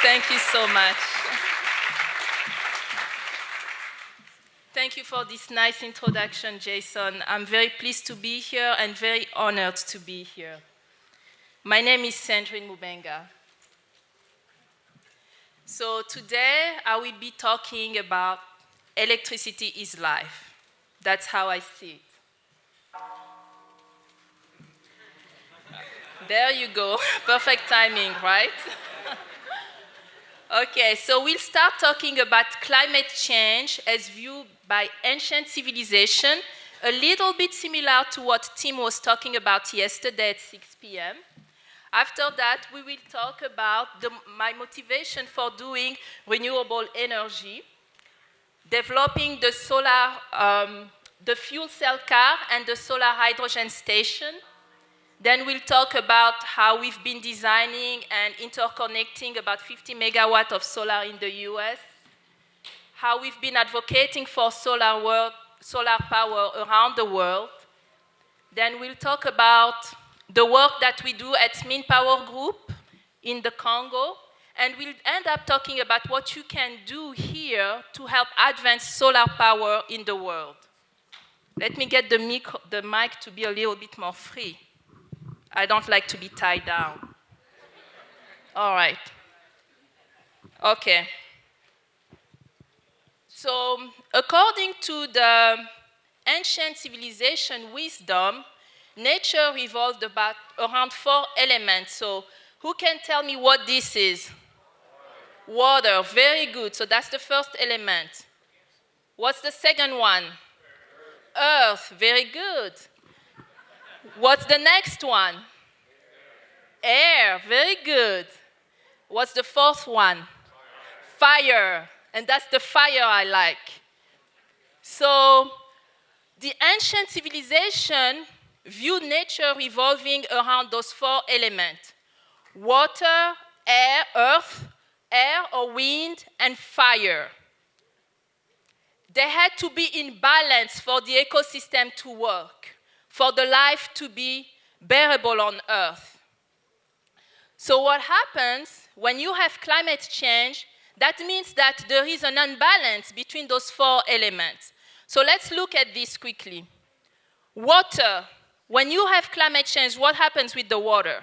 Thank you so much. Thank you for this nice introduction, Jason. I'm very pleased to be here and very honored to be here. My name is Sandrine Mubenga. So today I will be talking about electricity is life. That's how I see it. There you go. Perfect timing, right? Okay, so we'll start talking about climate change as viewed by ancient civilization, a little bit similar to what Tim was talking about yesterday at 6 p.m. After that, we will talk about my motivation for doing renewable energy, developing the the fuel cell car and the solar hydrogen station. Then we'll talk about how we've been designing and interconnecting about 50 megawatts of solar in the US, how we've been advocating for solar power around the world. Then we'll talk about the work that we do at Min Power Group in the Congo, and we'll end up talking about what you can do here to help advance solar power in the world. Let me get the mic to be a little bit more free. I don't like to be tied down. All right. Okay. So, according to the ancient civilization wisdom, nature revolved around 4 elements. So, who can tell me what this is? Water. Very good. So, that's the first element. What's the second one? Earth. Very good. What's the next one? Air. Very good. What's the fourth one? Fire. And that's the fire I like. So, the ancient civilization viewed nature revolving around those 4 elements: water, air, earth, air or wind, and fire. They had to be in balance for the ecosystem to work, for the life to be bearable on Earth. So what happens when you have climate change? That means that there is an imbalance between those 4 elements. So let's look at this quickly. Water. When you have climate change, what happens with the water?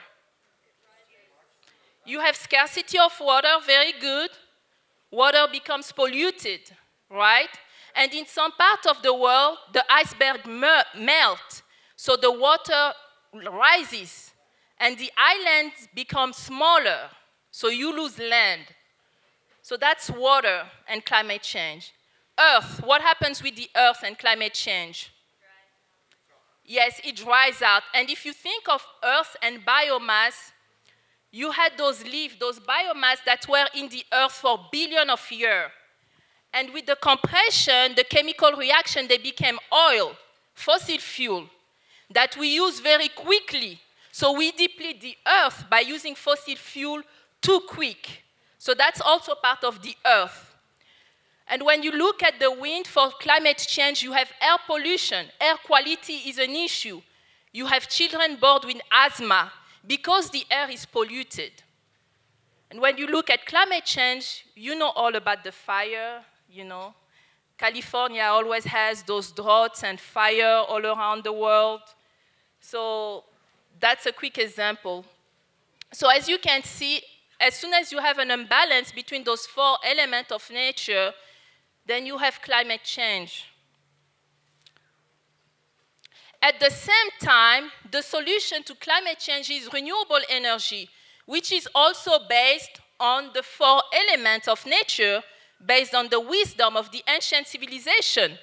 You have scarcity of water, very good. Water becomes polluted, right? And in some part of the world, the iceberg melts, so the water rises, and the islands become smaller, so you lose land. So that's water and climate change. Earth, what happens with the earth and climate change? Yes, it dries out. And if you think of earth and biomass, you had those leaves, those biomass that were in the earth for billions of years. And with the compression, the chemical reaction, they became oil, fossil fuel, that we use very quickly. So we deplete the earth by using fossil fuel too quick. So that's also part of the earth. And when you look at the wind for climate change, you have air pollution. Air quality is an issue. You have children born with asthma because the air is polluted. And when you look at climate change, you know all about the fire, you know. California always has those droughts and fire all around the world. So that's a quick example. So as you can see, as soon as you have an imbalance between those 4 elements of nature, then you have climate change. At the same time, the solution to climate change is renewable energy, which is also based on the 4 elements of nature, based on the wisdom of the ancient civilization.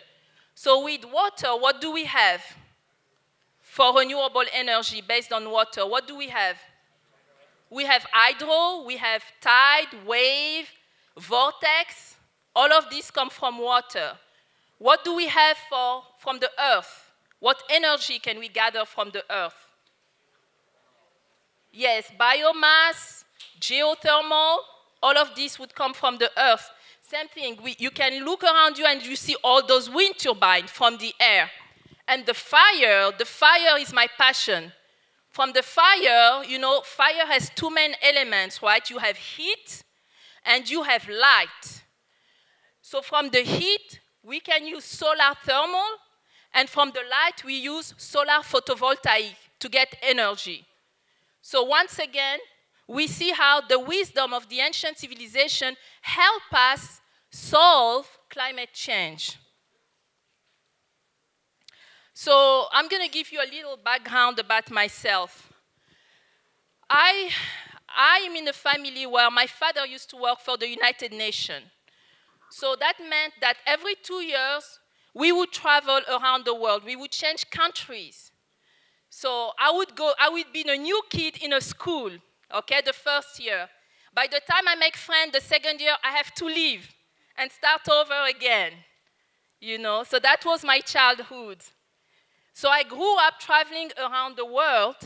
So with water, what do we have? For renewable energy based on water, what do we have? We have hydro, we have tide, wave, vortex. All of these come from water. What do we have from the earth? What energy can we gather from the earth? Yes, biomass, geothermal, all of this would come from the earth. Same thing, you can look around you and you see all those wind turbines from the air. And the fire is my passion. From the fire, you know, fire has 2 main elements, right? You have heat and you have light. So from the heat, we can use solar thermal, and from the light, we use solar photovoltaic to get energy. So once again, we see how the wisdom of the ancient civilization help us solve climate change. So I'm going to give you a little background about myself. I am in a family where my father used to work for the United Nations. So that meant that every 2 years, we would travel around the world. We would change countries. So I would be a new kid in a school, okay, the first year. By the time I make friends, the second year, I have to leave and start over again, So that was my childhood. So I grew up traveling around the world,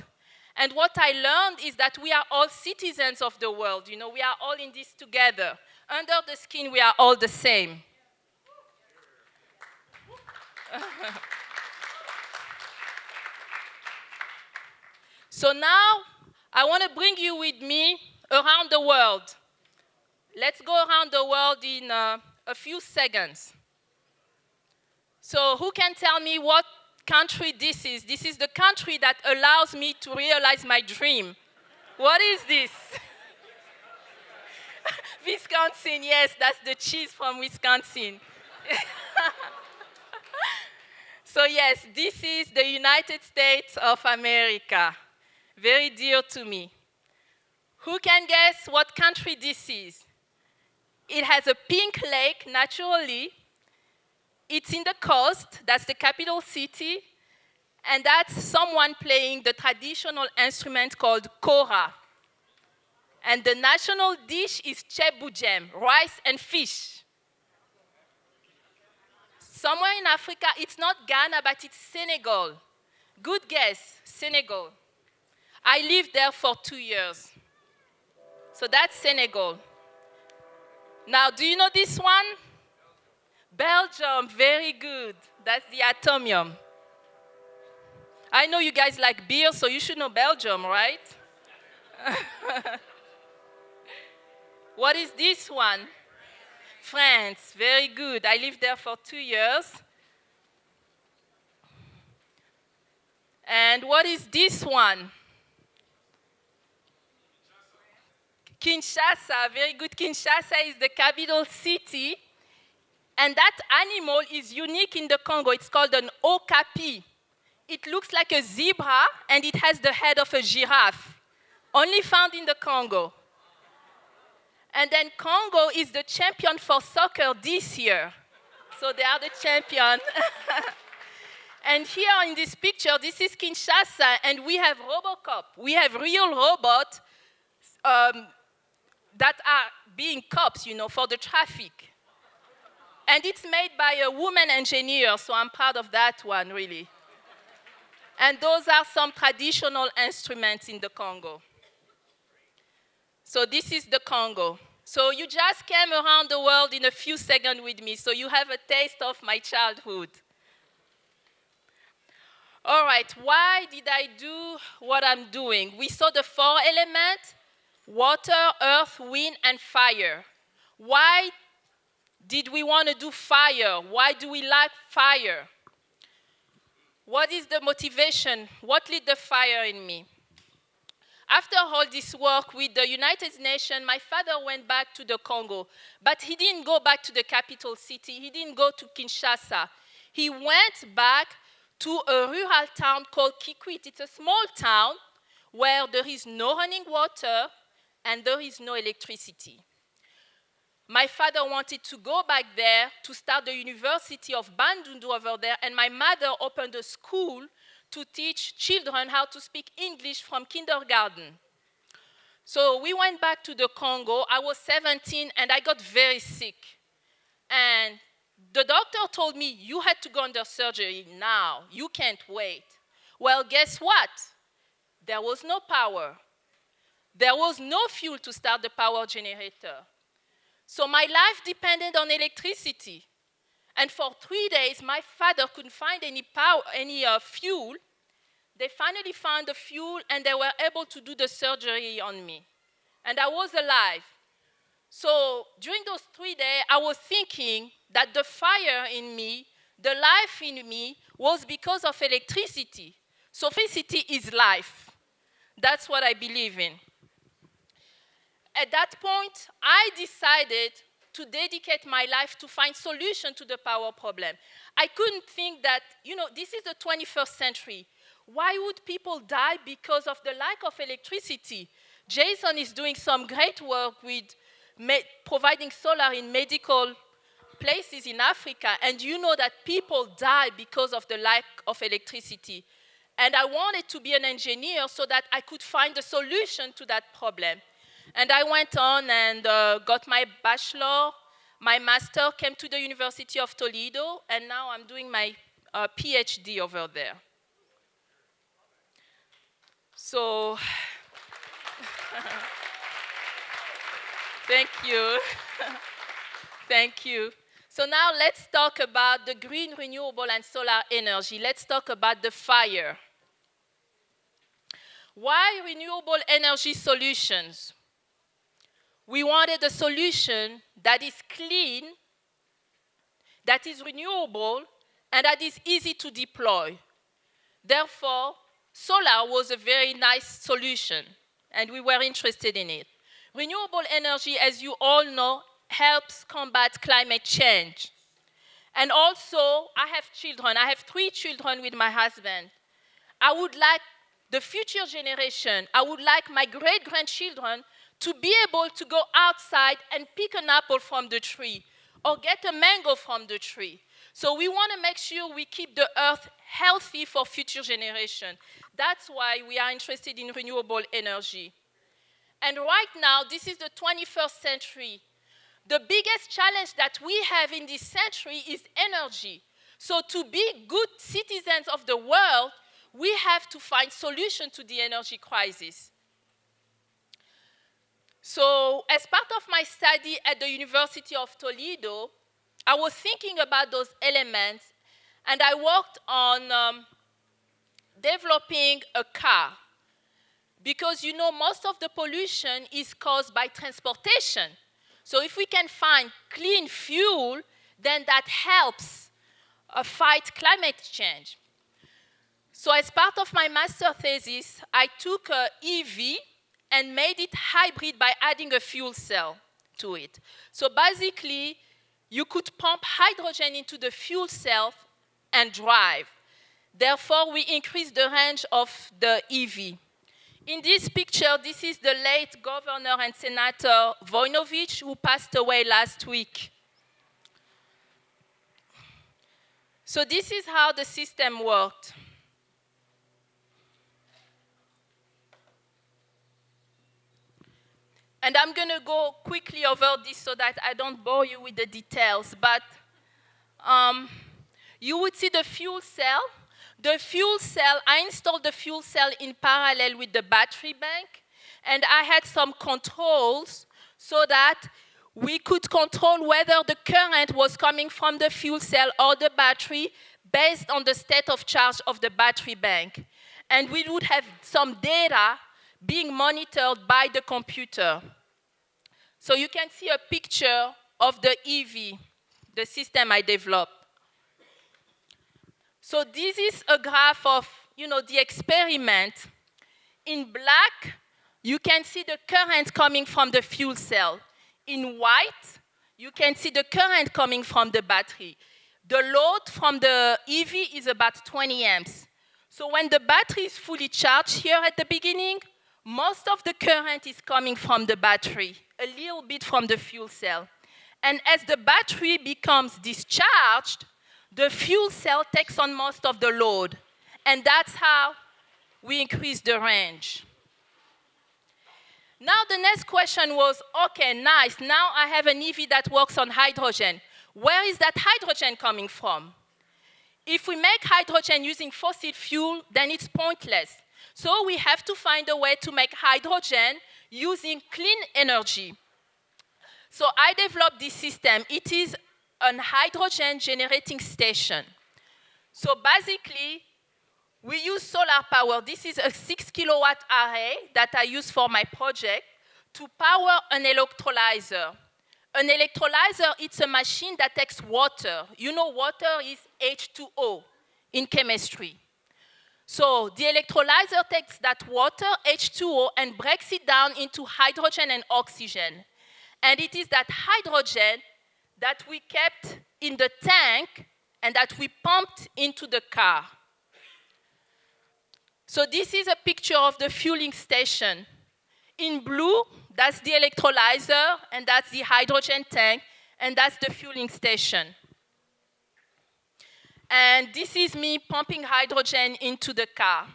and what I learned is that we are all citizens of the world, we are all in this together. Under the skin, we are all the same. So now, I want to bring you with me around the world. Let's go around the world in a few seconds. So who can tell me what country this is? This is the country that allows me to realize my dream. What is this? Wisconsin, yes, that's the cheese from Wisconsin. So yes, this is the United States of America. Very dear to me. Who can guess what country this is? It has a pink lake, naturally. It's in the coast, that's the capital city, and that's someone playing the traditional instrument called kora. And the national dish is chebujem, rice and fish. Somewhere in Africa, it's not Ghana, but it's Senegal. Good guess, Senegal. I lived there for 2 years. So that's Senegal. Now, do you know this one? Belgium, very good. That's the atomium. I know you guys like beer, so you should know Belgium, right? What is this one? France, very good. I lived there for 2 years. And what is this one? Kinshasa, very good. Kinshasa is the capital city. And that animal is unique in the Congo. It's called an okapi. It looks like a zebra, and it has the head of a giraffe. Only found in the Congo. And then Congo is the champion for soccer this year. So they are the champion. And here in this picture, this is Kinshasa, and we have Robocop. We have real robots that are being cops, for the traffic. And it's made by a woman engineer, so I'm proud of that one, really. And those are some traditional instruments in the Congo. So this is the Congo. So you just came around the world in a few seconds with me, so you have a taste of my childhood. All right, why did I do what I'm doing? We saw the 4 elements: water, earth, wind, and fire. Why did we want to do fire? Why do we like fire? What is the motivation? What lit the fire in me? After all this work with the United Nations, my father went back to the Congo. But he didn't go back to the capital city. He didn't go to Kinshasa. He went back to a rural town called Kikwit. It's a small town where there is no running water and there is no electricity. My father wanted to go back there to start the University of Bandundu over there, and my mother opened a school to teach children how to speak English from kindergarten. So we went back to the Congo. I was 17, and I got very sick. And the doctor told me, you had to go under surgery now. You can't wait. Well, guess what? There was no power. There was no fuel to start the power generator. So my life depended on electricity. And for 3 days, my father couldn't find any fuel. They finally found the fuel, and they were able to do the surgery on me. And I was alive. So during those 3 days, I was thinking that the fire in me, the life in me, was because of electricity. So electricity is life. That's what I believe in. At that point, I decided to dedicate my life to find solution to the power problem. I couldn't think that, this is the 21st century. Why would people die because of the lack of electricity? Jason is doing some great work with providing solar in medical places in Africa, and you know that people die because of the lack of electricity. And I wanted to be an engineer so that I could find a solution to that problem. And I went on and got my bachelor, my master, came to the University of Toledo, and now I'm doing my PhD over there. So, thank you. Thank you. So now let's talk about the green, renewable, and solar energy. Let's talk about the fire. Why renewable energy solutions? We wanted a solution that is clean, that is renewable, and that is easy to deploy. Therefore, solar was a very nice solution, and we were interested in it. Renewable energy, as you all know, helps combat climate change. And also, I have children. I have 3 children with my husband. I would like the future generation, I would like my great-grandchildren to be able to go outside and pick an apple from the tree or get a mango from the tree. So we want to make sure we keep the earth healthy for future generations. That's why we are interested in renewable energy. And right now, this is the 21st century. The biggest challenge that we have in this century is energy. So to be good citizens of the world, we have to find solutions to the energy crisis. So as part of my study at the University of Toledo, I was thinking about those elements, and I worked on developing a car. Because most of the pollution is caused by transportation. So if we can find clean fuel, then that helps fight climate change. So as part of my master thesis, I took an EV and made it hybrid by adding a fuel cell to it. So basically, you could pump hydrogen into the fuel cell and drive. Therefore, we increased the range of the EV. In this picture, this is the late Governor and Senator Vojnović, who passed away last week. So this is how the system worked. And I'm going to go quickly over this so that I don't bore you with the details. But you would see the fuel cell. The fuel cell, I installed the fuel cell in parallel with the battery bank. And I had some controls so that we could control whether the current was coming from the fuel cell or the battery based on the state of charge of the battery bank. And we would have some data being monitored by the computer. So you can see a picture of the EV, the system I developed. So this is a graph of, the experiment. In black, you can see the current coming from the fuel cell. In white, you can see the current coming from the battery. The load from the EV is about 20 amps. So when the battery is fully charged here at the beginning, most of the current is coming from the battery, a little bit from the fuel cell. And as the battery becomes discharged, the fuel cell takes on most of the load. And that's how we increase the range. Now the next question was, okay, nice, now I have an EV that works on hydrogen. Where is that hydrogen coming from? If we make hydrogen using fossil fuel, then it's pointless. So we have to find a way to make hydrogen using clean energy. So I developed this system. It is a hydrogen generating station. So basically, we use solar power. This is a 6 kilowatt array that I use for my project to power an electrolyzer. An electrolyzer, it's a machine that takes water. You know, water is H2O in chemistry. So the electrolyzer takes that water, H2O, and breaks it down into hydrogen and oxygen. And it is that hydrogen that we kept in the tank and that we pumped into the car. So this is a picture of the fueling station. In blue, that's the electrolyzer, and that's the hydrogen tank, and that's the fueling station. And this is me pumping hydrogen into the car.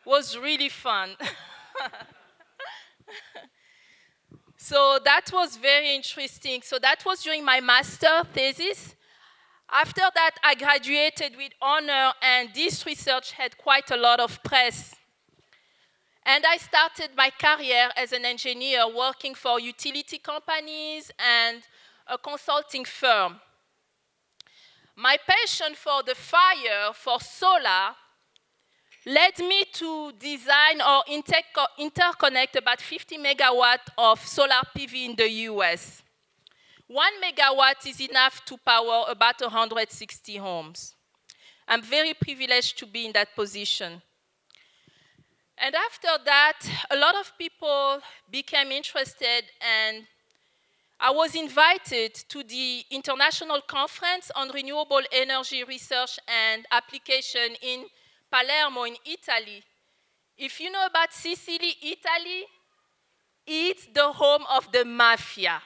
It was really fun. So that was very interesting. So that was during my master thesis. After that, I graduated with honor, and this research had quite a lot of press. And I started my career as an engineer working for utility companies and a consulting firm. My passion for the fire, for solar, led me to design or interconnect about 50 megawatts of solar PV in the US. 1 megawatt is enough to power about 160 homes. I'm very privileged to be in that position. And after that, a lot of people became interested, and I was invited to the International Conference on Renewable Energy Research and Application in Palermo in Italy. If you know about Sicily, Italy, it's the home of the mafia.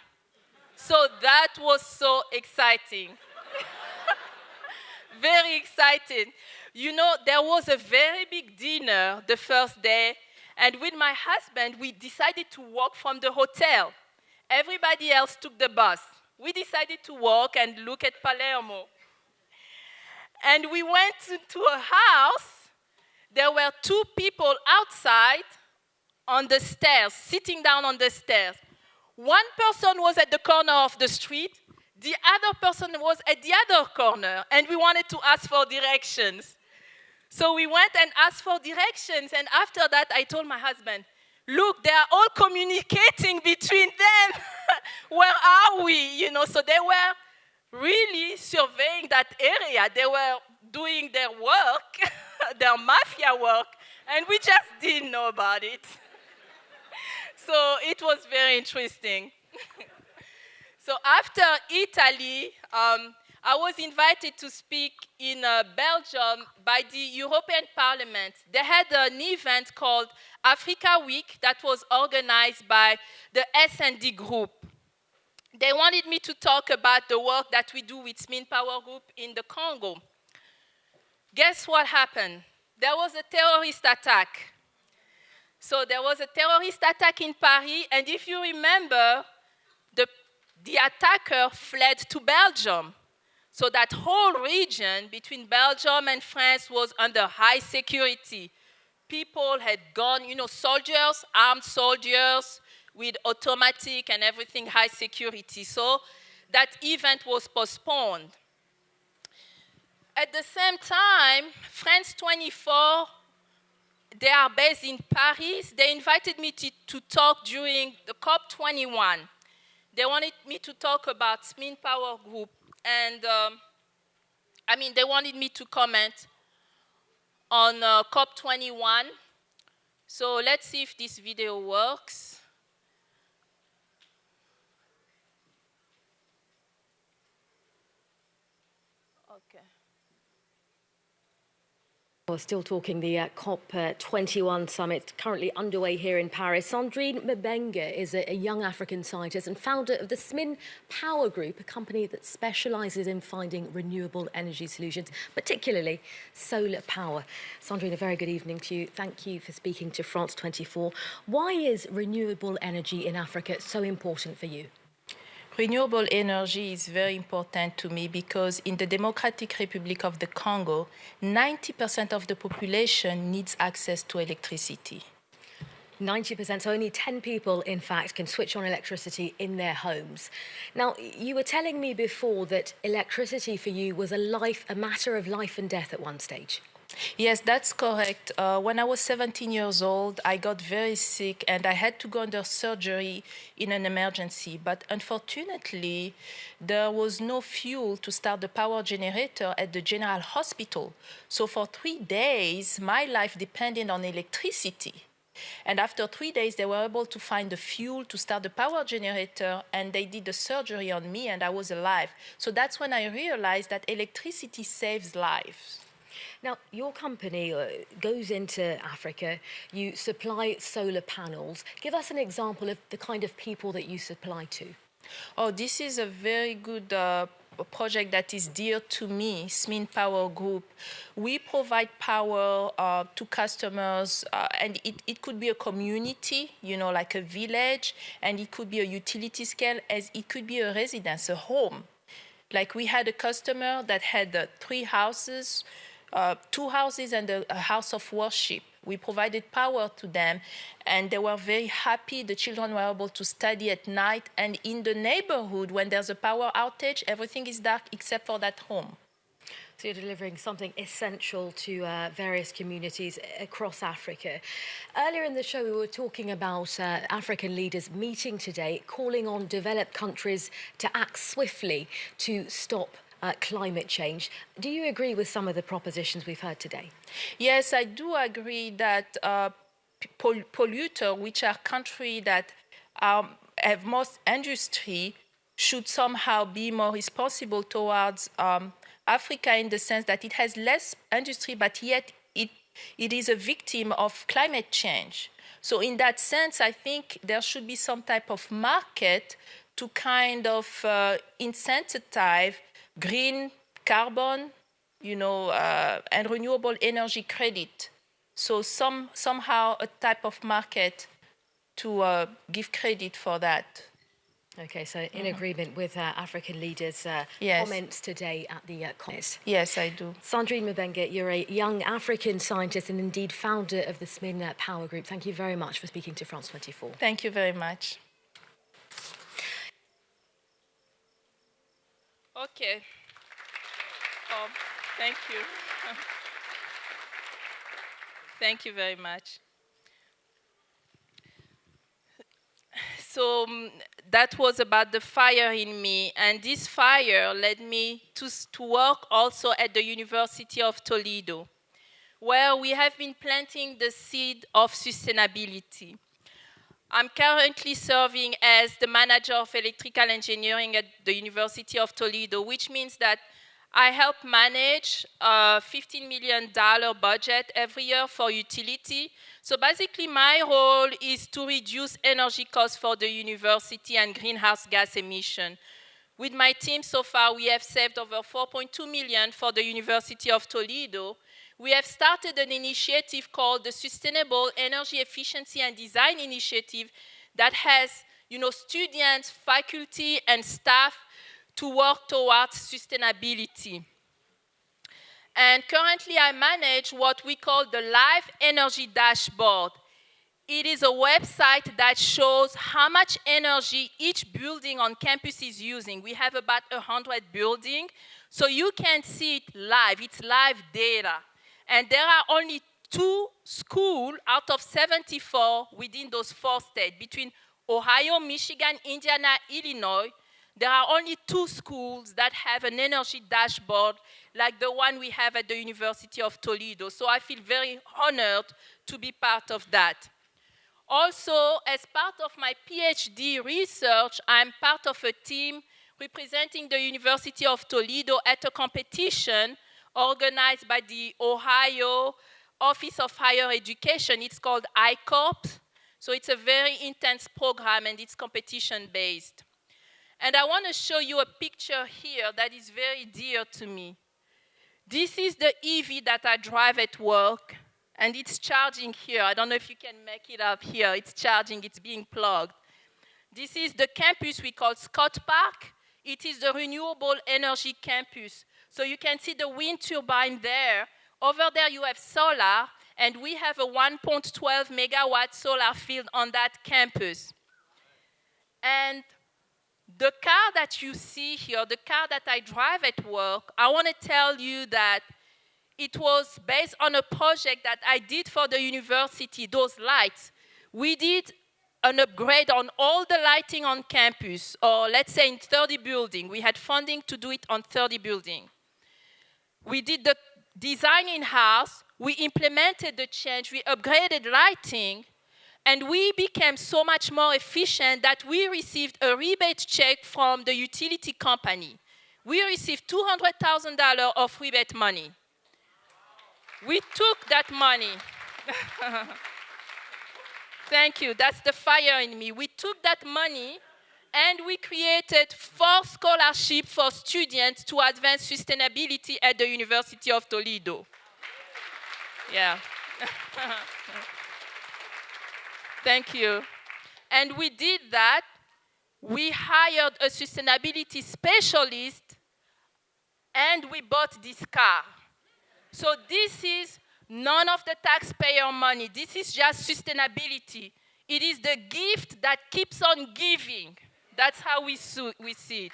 So that was so exciting. Very exciting. You know, there was a very big dinner the first day, and with my husband, we decided to walk from the hotel. Everybody else took the bus. We decided to walk and look at Palermo. And we went to a house. There were 2 people outside on the stairs, sitting down on the stairs. One person was at the corner of the street. The other person was at the other corner, and we wanted to ask for directions. So we went and asked for directions, and after that, I told my husband, look, they are all communicating between them. Where are we? You know, so they were really surveying that area. They were doing their work, their mafia work, and we just didn't know about it. So it was very interesting. So after Italy, I was invited to speak in Belgium by the European Parliament. They had an event called Africa Week that was organized by the S&D Group. They wanted me to talk about the work that we do with Smin Power Group in the Congo. Guess what happened? There was a terrorist attack. So there was a terrorist attack in Paris, and if you remember, the attacker fled to Belgium. So that whole region between Belgium and France was under high security. People had gone, you know, soldiers, armed soldiers with automatic and everything, high security. So that event was postponed. At the same time, France 24, they are based in Paris. They invited me to talk during the COP21. They wanted me to talk about Smin Power Group. And, they wanted me to comment on COP21. So let's see if this video works. Okay. We're still talking the COP21 summit currently underway here in Paris. Sandrine Mubenga is a young African scientist and founder of the Smin Power Group, a company that specialises in finding renewable energy solutions, particularly solar power. Sandrine, a very good evening to you. Thank you for speaking to France 24. Why is renewable energy in Africa so important for you? Renewable energy is very important to me because in the Democratic Republic of the Congo, 90% of the population needs access to electricity. 90%, so only 10 people, in fact, can switch on electricity in their homes. Now, you were telling me before that electricity for you was a matter of life and death at one stage. Yes, that's correct. When I was 17 years old, I got very sick and I had to go under surgery in an emergency. But unfortunately, there was no fuel to start the power generator at the general hospital. So for 3 days, my life depended on electricity. And after 3 days, they were able to find the fuel to start the power generator, and they did the surgery on me, and I was alive. So that's when I realized that electricity saves lives. Now, your company goes into Africa, you supply solar panels. Give us an example of the kind of people that you supply to. Oh, this is a very good project that is dear to me, SMIN Power Group. We provide power to customers, and it could be a community, like a village, and it could be a utility scale, as it could be a residence, a home. Like we had a customer that had 3 houses, 2 houses and a house of worship. We provided power to them, and they were very happy. The children were able to study at night, and in the neighborhood, when there's a power outage, everything is dark except for that home. So you're delivering something essential to various communities across Africa. Earlier in the show, we were talking about African leaders meeting today, calling on developed countries to act swiftly to stop climate change. Do you agree with some of the propositions we've heard today? Yes, I do agree that polluters, which are countries that have most industry, should somehow be more responsible towards Africa, in the sense that it has less industry, but yet it is a victim of climate change. So in that sense, I think there should be some type of market to kind of incentivize green carbon, and renewable energy credit. So somehow a type of market to give credit for that. Okay, so in agreement with African leaders' Yes. comments today at the conference. Yes, I do. Sandrine Mubenga, you're a young African scientist and indeed founder of the SMIN Power Group. Thank you very much for speaking to France 24. Thank you very much. Okay. Oh, thank you. Thank you very much. So that was about the fire in me, and this fire led me to work also at the University of Toledo, where we have been planting the seed of sustainability. I'm currently serving as the manager of electrical engineering at the University of Toledo, which means that I help manage a $15 million budget every year for utility. So basically, my role is to reduce energy costs for the university and greenhouse gas emission. With my team so far, we have saved over 4.2 million for the University of Toledo. We have started an initiative called the Sustainable Energy Efficiency and Design Initiative that has, students, faculty, and staff to work towards sustainability. And currently I manage what we call the Live Energy Dashboard. It is a website that shows how much energy each building on campus is using. We have about 100 buildings, so you can see it live. It's live data. And there are only 2 schools out of 74 within those 4 states. Between Ohio, Michigan, Indiana, Illinois, there are only 2 schools that have an energy dashboard like the one we have at the University of Toledo. So I feel very honored to be part of that. Also, as part of my PhD research, I'm part of a team representing the University of Toledo at a competition organized by the Ohio Office of Higher Education. It's called ICORP. So it's a very intense program, and it's competition-based. And I want to show you a picture here that is very dear to me. This is the EV that I drive at work, and it's charging here. I don't know if you can make it up here. It's charging, it's being plugged. This is the campus we call Scott Park. It is the Renewable Energy Campus. So you can see the wind turbine there. Over there you have solar, and we have a 1.12 megawatt solar field on that campus. And the car that you see here, the car that I drive at work, I want to tell you that it was based on a project that I did for the university, those lights. We did an upgrade on all the lighting on campus, or let's say in 30 buildings. We had funding to do it on 30 buildings. We did the design in-house, we implemented the change, we upgraded lighting, and we became so much more efficient that we received a rebate check from the utility company. We received $200,000 of rebate money. We took that money. Thank you, that's the fire in me. We took that money and we created 4 scholarships for students to advance sustainability at the University of Toledo. Yeah. Thank you. And we did that. We hired a sustainability specialist and we bought this car. So this is none of the taxpayer money. This is just sustainability. It is the gift that keeps on giving. That's how we see it.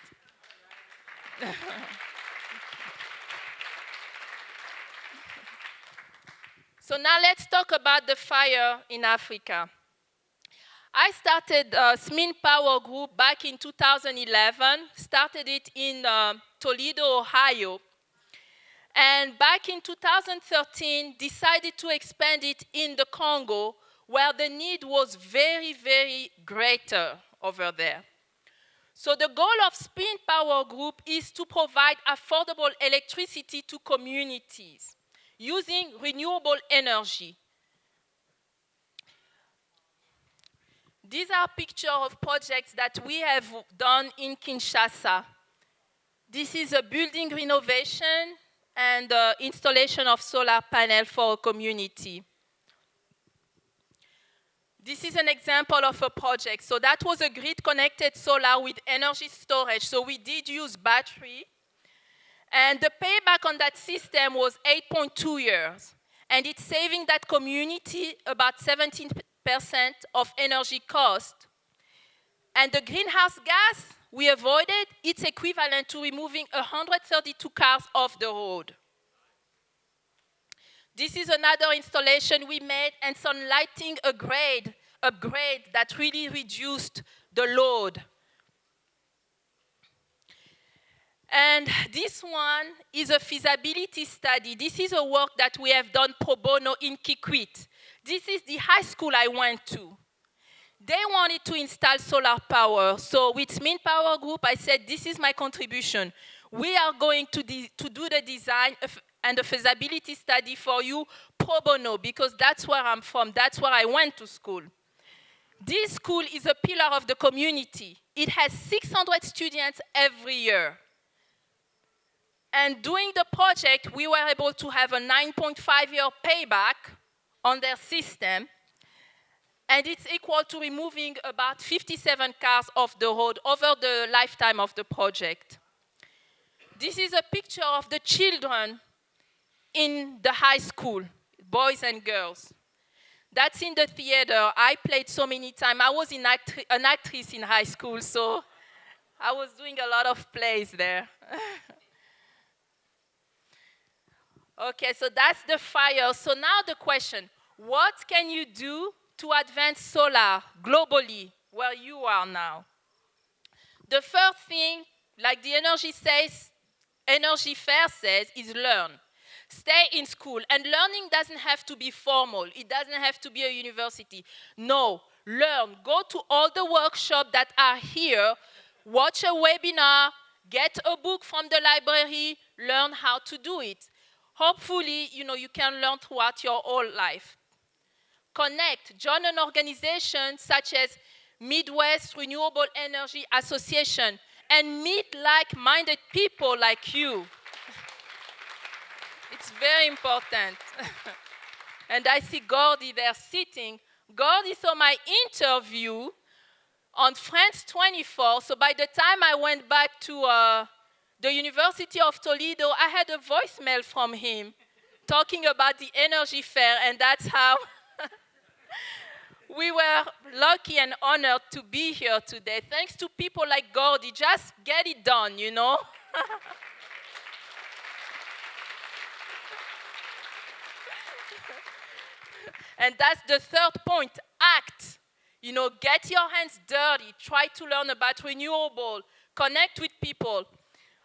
So now let's talk about the fire in Africa. I started SMIN Power Group back in 2011, started it in Toledo, Ohio. And back in 2013, decided to expand it in the Congo, where the need was very, very greater over there. So the goal of SMIN Power Group is to provide affordable electricity to communities using renewable energy. These are pictures of projects that we have done in Kinshasa. This is a building renovation and installation of solar panel for a community. This is an example of a project. So that was a grid-connected solar with energy storage. So we did use battery. And the payback on that system was 8.2 years. And it's saving that community about 17% of energy cost. And the greenhouse gas we avoided, it's equivalent to removing 132 cars off the road. This is another installation we made and some lighting upgrade that really reduced the load. And this one is a feasibility study. This is a work that we have done pro bono in Kikwit. This is the high school I went to. They wanted to install solar power. So with SMIN Power Group, I said, this is my contribution. We are going to do the design and the feasibility study for you pro bono, because that's where I'm from. That's where I went to school. This school is a pillar of the community. It has 600 students every year. And doing the project, we were able to have a 9.5-year payback on their system. And it's equal to removing about 57 cars off the road over the lifetime of the project. This is a picture of the children in the high school, boys and girls. That's in the theater. I played so many times. I was an actress in high school, so I was doing a lot of plays there. Okay, so that's the fire. So now the question, what can you do to advance solar globally where you are now? The first thing, like the Energy Fair says, is learn. Stay in school. And learning doesn't have to be formal. It doesn't have to be a university. No, learn. Go to all the workshops that are here. Watch a webinar. Get a book from the library. Learn how to do it. Hopefully, you can learn throughout your whole life. Connect. Join an organization such as Midwest Renewable Energy Association and meet like-minded people like you. It's very important. And I see Gordy there sitting. Gordy saw my interview on France 24. So by the time I went back to the University of Toledo, I had a voicemail from him talking about the Energy Fair, and that's how we were lucky and honored to be here today. Thanks to people like Gordy. Just get it done, And that's the third point, act. You know, get your hands dirty. Try to learn about renewable. Connect with people.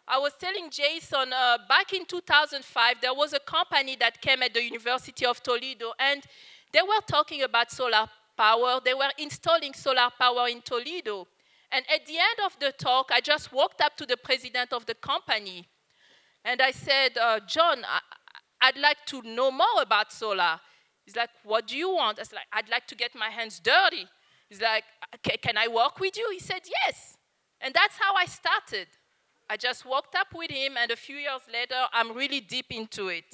I was telling Jason, back in 2005, there was a company that came at the University of Toledo, and they were talking about solar power. They were installing solar power in Toledo. And at the end of the talk, I just walked up to the president of the company, and I said, John, I'd like to know more about solar. He's like, what do you want? I was like, I'd like to get my hands dirty. He's like, can I work with you? He said, yes. And that's how I started. I just walked up with him, and a few years later, I'm really deep into it.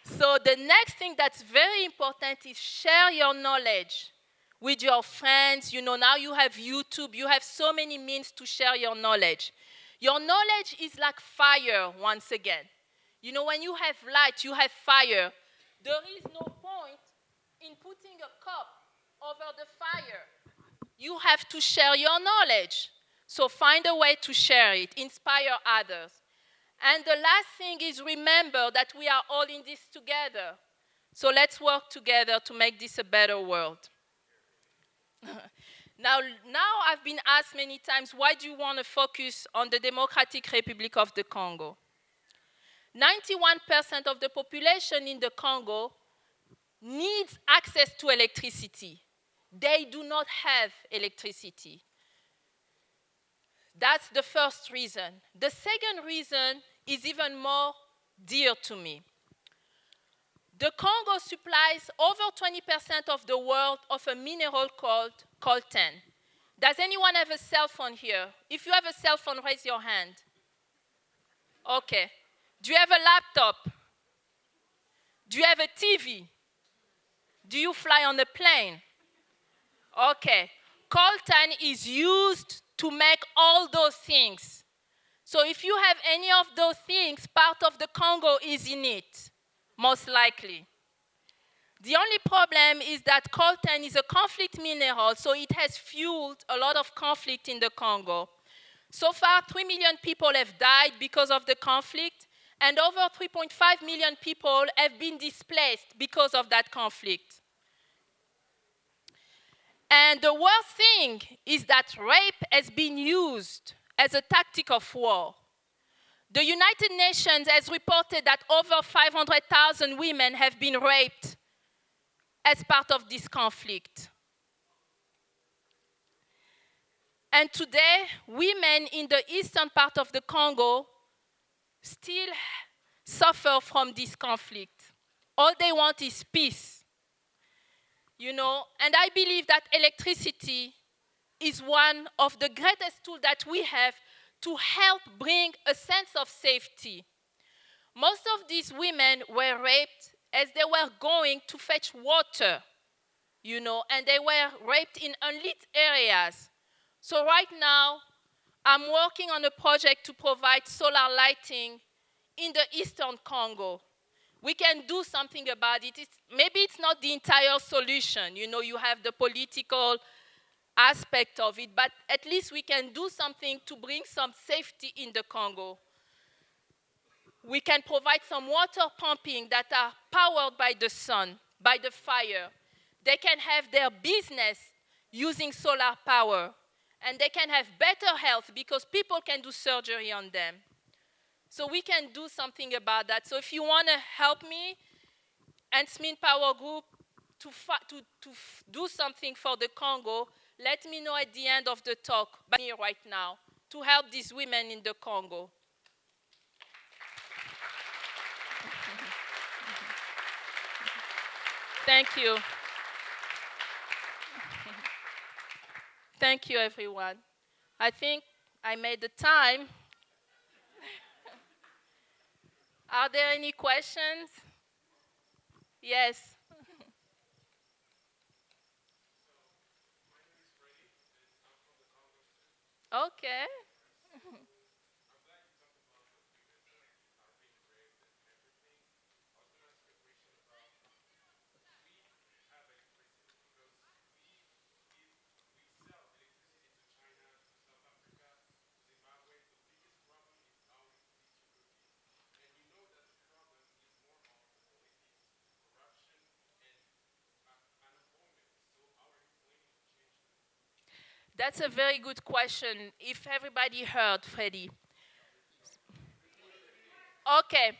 So the next thing that's very important is share your knowledge with your friends. You know, now you have YouTube, you have so many means to share your knowledge. Your knowledge is like fire, once again. You know, when you have light, you have fire. There is no point in putting a cup over the fire. You have to share your knowledge. So find a way to share it, inspire others. And the last thing is remember that we are all in this together. So let's work together to make this a better world. Now I've been asked many times, why do you want to focus on the Democratic Republic of the Congo? 91% of the population in the Congo needs access to electricity. They do not have electricity. That's the first reason. The second reason is even more dear to me. The Congo supplies over 20% of the world of a mineral called coltan. Does anyone have a cell phone here? If you have a cell phone, raise your hand. Okay. Do you have a laptop? Do you have a TV? Do you fly on a plane? Okay. Coltan is used to make all those things. So if you have any of those things, part of the Congo is in it, most likely. The only problem is that coltan is a conflict mineral, so it has fueled a lot of conflict in the Congo. So far, 3 million people have died because of the conflict, and over 3.5 million people have been displaced because of that conflict. And the worst thing is that rape has been used as a tactic of war. The United Nations has reported that over 500,000 women have been raped as part of this conflict. And today, women in the eastern part of the Congo still suffer from this conflict. All they want is peace. You know, and I believe that electricity is one of the greatest tools that we have to help bring a sense of safety. Most of these women were raped as they were going to fetch water, you know, and they were raped in unlit areas. So right now, I'm working on a project to provide solar lighting in the eastern Congo. We can do something about it. Maybe it's not the entire solution. You know, you have the political aspect of it, but at least we can do something to bring some safety in the Congo. We can provide some water pumping that are powered by the sun, by the fire. They can have their business using solar power, and they can have better health because people can do surgery on them. So we can do something about that. So if you want to help me and SMIN Power Group to do something for the Congo, let me know at the end of the talk, but me right now, to help these women in the Congo. Thank you. Thank you, everyone. I think I made the time. Are there any questions? Yes. Okay. That's a very good question. If everybody heard Freddie. Okay.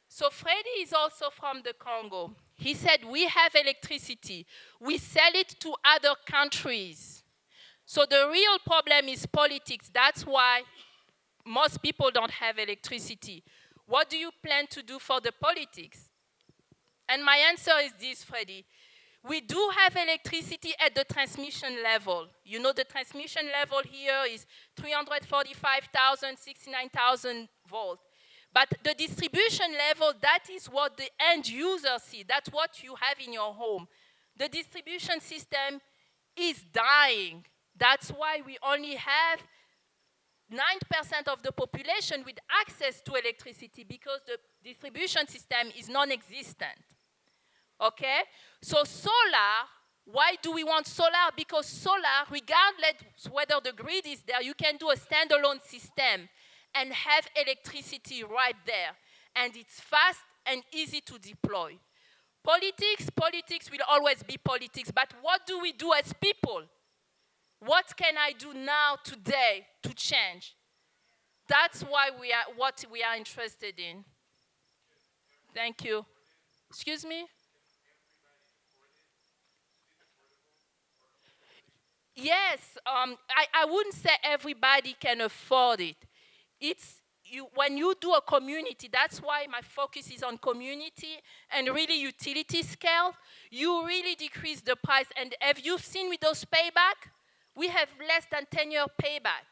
So Freddie is also from the Congo. He said, we have electricity. We sell it to other countries. So the real problem is politics. That's why most people don't have electricity. What do you plan to do for the politics? And my answer is this, Freddie. We do have electricity at the transmission level. You know, the transmission level here is 345,000, 69,000 volts. But the distribution level, that is what the end user sees. That's what you have in your home. The distribution system is dying. That's why we only have 9% of the population with access to electricity, because the distribution system is non-existent. Okay? So solar, why do we want solar? Because solar, regardless whether the grid is there, you can do a standalone system and have electricity right there. And it's fast and easy to deploy. Politics will always be politics, but what do we do as people? What can I do now, today, to change? That's why what we are interested in. Thank you. Excuse me? Yes, I wouldn't say everybody can afford it. It's when you do a community, that's why my focus is on community and really utility scale, you really decrease the price. And have you seen with those payback? We have less than 10-year payback.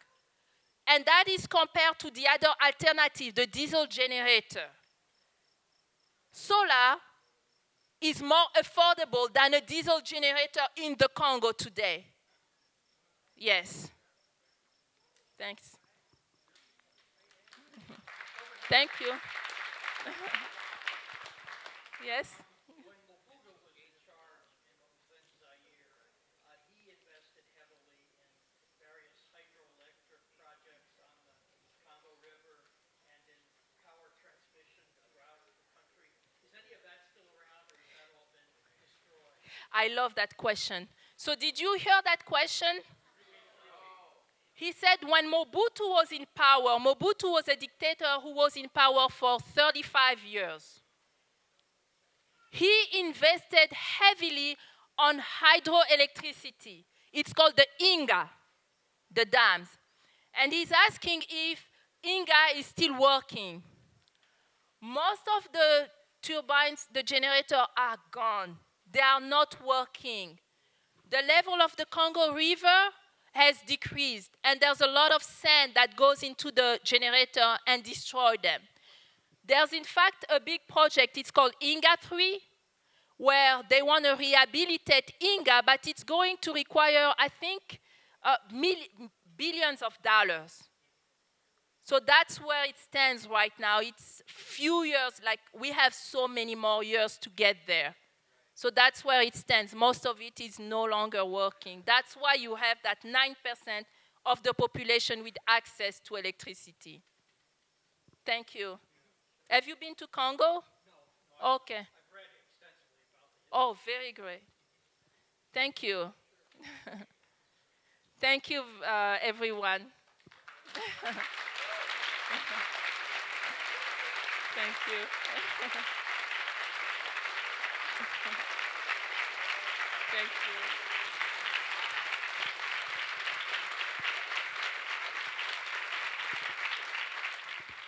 And that is compared to the other alternative, the diesel generator. Solar is more affordable than a diesel generator in the Congo today. Yes. Thanks. Thank you. Yes? When Mobutu was in charge in Zaire, he invested heavily in various hydroelectric projects on the Congo River and in power transmission throughout the country. Is any of that still around, or has that all been destroyed? I love that question. So did you hear that question? He said when Mobutu was in power, Mobutu was a dictator who was in power for 35 years. He invested heavily on hydroelectricity. It's called the Inga, the dams. And he's asking if Inga is still working. Most of the turbines, the generator are gone. They are not working. The level of the Congo River has decreased, and there's a lot of sand that goes into the generator and destroys them. There's in fact a big project, it's called Inga 3, where they want to rehabilitate Inga, but it's going to require, I think, billions of dollars. So that's where it stands right now. It's few years, like we have so many more years to get there. So that's where it stands. Most of it is no longer working. That's why you have that 9% of the population with access to electricity. Thank you. Have you been to Congo? No. Okay. I've read extensively about it. Oh, very great. Thank you. Thank you, everyone. Thank you. Thank you.